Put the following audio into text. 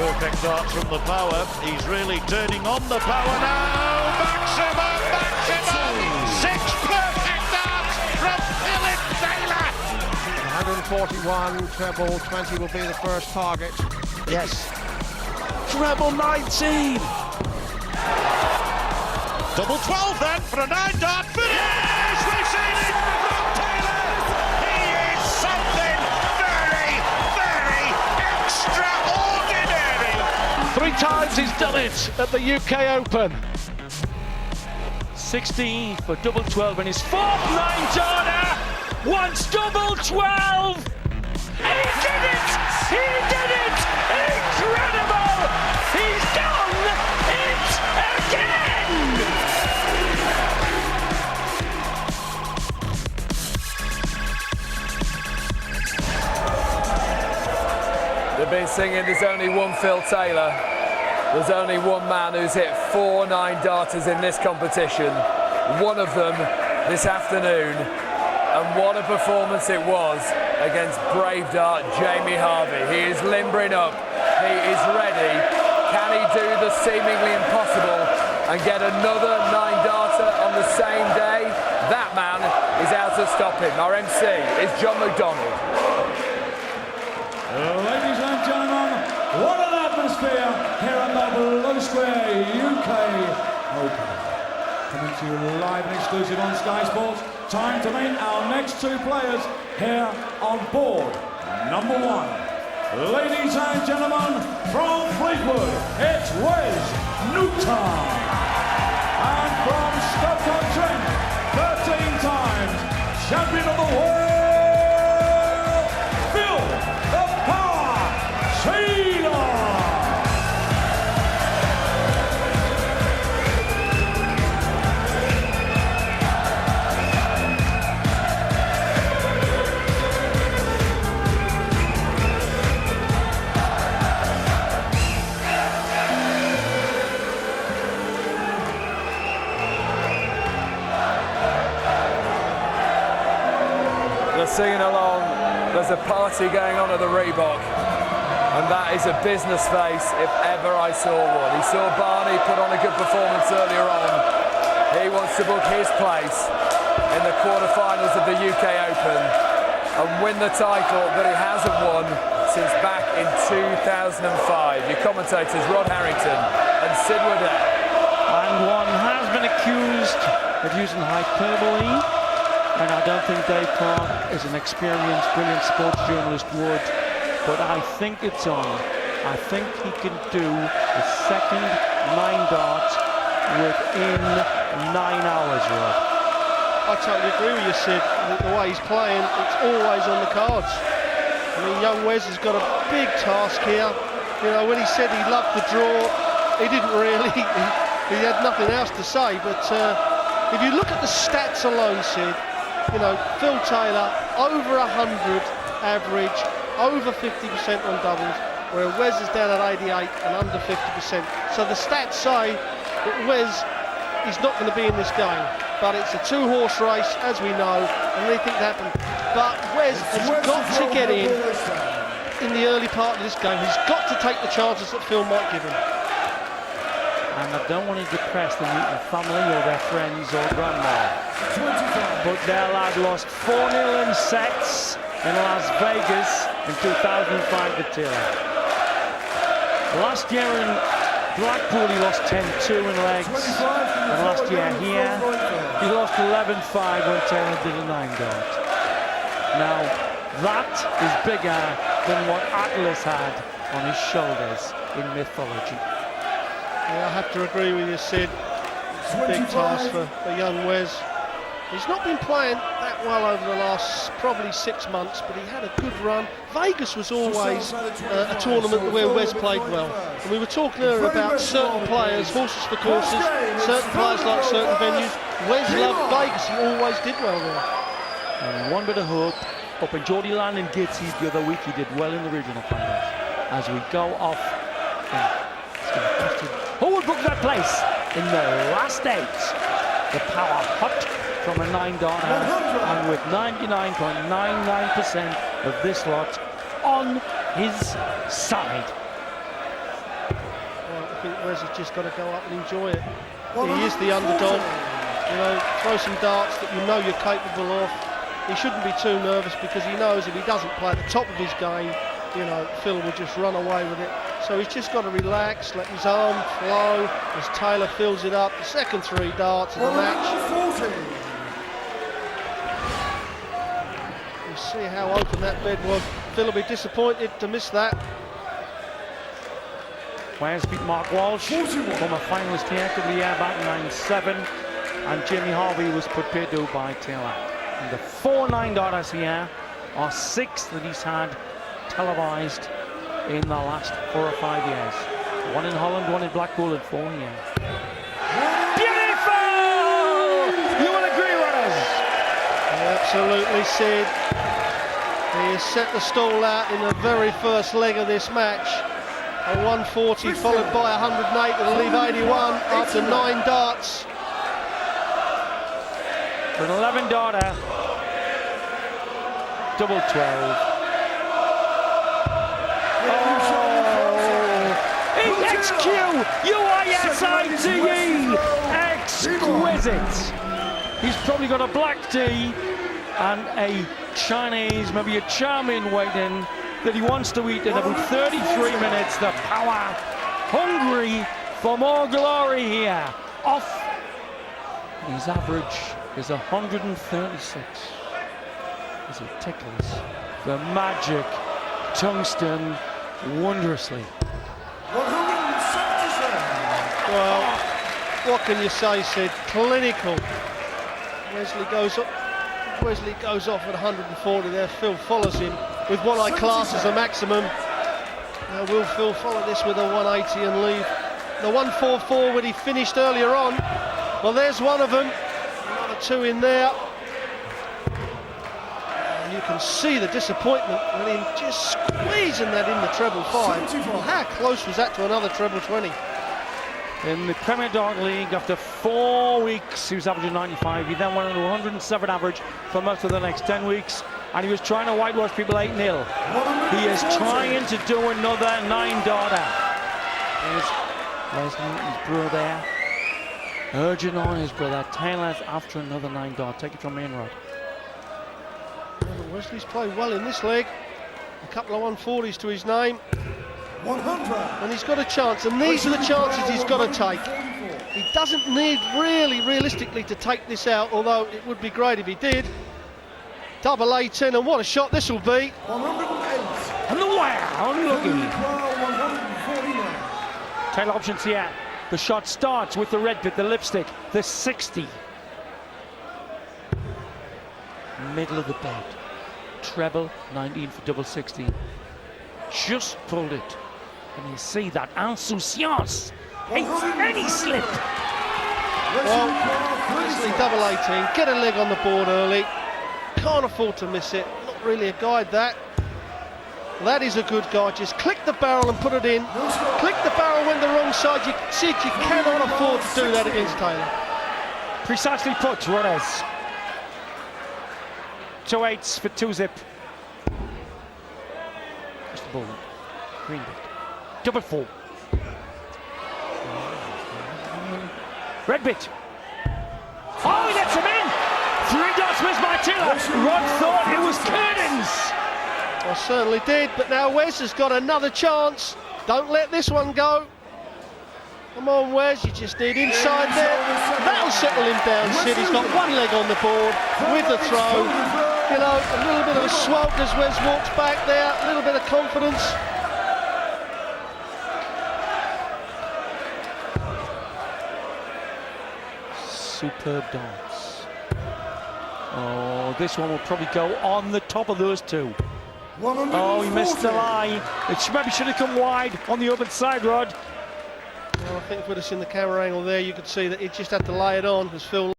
perfect dart from the power. He's really turning on the power now. Maximum! 6 perfect darts from Philip Taylor. 141, treble 20 will be the first target. Yes. Treble 19. Double 12 then for a 9-dart finish. We've seen it from Taylor. He is something very, very extraordinary. 3 times he's done it at the UK Open. 16 for double 12 and his 4th 9-darter. Once double 12. And he did it! He did it! Incredible! He's done it again! They've been singing there's only one Phil Taylor. There's only one man who's hit 4 9-darters in this competition. One of them this afternoon. And what a performance it was against brave dart Jamie Harvey. He is limbering up. He is ready. Can he do the seemingly impossible and get another 9-darter on the same day? That man is out to stop him. Our MC is John McDonald. Ladies and gentlemen, what an atmosphere here at the Blue Square UK Open. Coming to you live and exclusive on Sky Sports. Time to meet our next 2 players here on board. Number 1, ladies and gentlemen, from Fleetwood, it's Wes Newton. And from Stoke-on-Trent, 13 times champion of the world, Phil the Power Taylor. Singing along, there's a party going on at the Reebok, and that is a business face if ever I saw one. He saw Barney put on a good performance earlier on. He wants to book his place in the quarterfinals of the UK Open and win the title that he hasn't won since back in 2005. Your commentators Rod Harrington and Sid Waddell. And one has been accused of using hyperbole. And I don't think Dave Clark is an experienced, brilliant sports journalist would, but I think it's on. I think he can do the second 9-dart within 9 hours, Rob. I totally agree with you, Sid. The way he's playing, it's always on the cards. I mean, young Wes has got a big task here. You know, when he said he loved the draw, he didn't really. He had nothing else to say, but if you look at the stats alone, Sid, you know, Phil Taylor, over 100 average, over 50% on doubles, where Wes is down at 88 and under 50%. So the stats say that Wes is not going to be in this game. But it's a 2-horse race, as we know, and anything can happen. But Wes has got to get in the early part of this game. He's got to take the chances that Phil might give him. And I don't want to depress the Newton family or their friends or grandma. But their lad lost 4-0 in sets in Las Vegas in 2005 to Taylor. Last year in Blackpool he lost 10-2 in legs. And last year here he lost 11-5 when Taylor did a 9-dart. Now that is bigger than what Atlas had on his shoulders in mythology. Yeah, I have to agree with you, Sid. It's a big task for young Wes. He's not been playing that well over the last probably 6 months, but he had a good run. Vegas was always a tournament where Wes played well. And we were talking earlier about certain players, horses for courses, certain players like certain venues. Wes loved Vegas, he always did well there. And one bit of hope, up in Geordie Land and Gateshead the other week, he did well in the regional finals. As we go off, it's going to cost him. Who will book that place in the last 8? The Power Hut from a 9-dart and with 99.99% of this lot on his side. Wes has just got to go up and enjoy it. He is the underdog. You know, throw some darts that you know you're capable of. He shouldn't be too nervous because he knows if he doesn't play at the top of his game, you know, Phil will just run away with it. So he's just got to relax, let his arm flow as Taylor fills it up. The second 3 darts of the match. You see how open that bed was. Phil will be disappointed to miss that. Wales beat Mark Walsh, former finalist here, to the year back in '97, and Jimmy Harvey was put paid to by Taylor. And the 4 9-darters here are 6 that he's had televised in the last 4 or 5 years. 1 in Holland, 1 in Blackpool, and 4 here. Beautiful! You will agree with us? Absolutely, Sid. He has set the stall out in the very first leg of this match. A 140 followed by 108 that'll leave 81 after 9 darts. For an 11-darter, double 12. Oh, EXQ, UISITE, exquisite. He's probably got a black tea and a Chinese, maybe a chow mein waiting that he wants to eat in about 33 minutes. The power, hungry for more glory here. Off. His average is 136. As he tickles the magic tungsten wondrously. Well, what can you say, Sid? Clinical. Wesley goes off at 140 there. Phil follows him with what I class as a maximum. Now will Phil follow this with a 180 and leave the 144 when he finished earlier on? Well, there's one of them. Another 2 in there. And you can see the disappointment with him just squeezing that in the treble 5. Well, how close was that to another treble 20? In the Premier Dart League, after 4 weeks, he was averaging 95. He then went on to 107 average for most of the next 10 weeks, and he was trying to whitewash people 8-0. He is trying to do another 9-darter. There's Leslie, his brother, urging on his brother. Taylor's after another 9-dart. Take it from Mainrod. Wesley's played well in this leg. A couple of 140s to his name. 100. And he's got a chance, and these are the chances he's got to take. He doesn't need realistically to take this out, although it would be great if he did. Double 18, and what a shot this will be. 108. And the wow, unlucky. 149. Taylor options here. The shot starts with the red bit, the lipstick, the 60. Middle of the bed. Treble 19 for double 16. Just pulled it. And you see that insouciance. And he slipped. Well, Wesley double 18, get a leg on the board early. Can't afford to miss it. Not really a guide, that. That is a good guide. Just click the barrel and put it in. Click the barrel when the wrong side. You cannot afford to do that against Taylor. Precisely put, Rodez. 2 8s for 2-zip. Just the ball. Green bit. Double 4. Red bit. Oh, he lets him in! 3 dots missed by Taylor. Rod thought it was curtains. I certainly did, but now Wes has got another chance. Don't let this one go. Come on, Wes, you just need inside there. That'll settle him down, Sid. He's got 1 leg on the board with the throw. You know, a little bit of a swelp as Wes walks back there, a little bit of confidence. Superb darts. Oh, this one will probably go on the top of those 2. Oh, he missed the line. It maybe should have come wide on the open side, Rod. Well, I think if we'd have seen the camera angle there, you could see that he just had to lay it on as Phil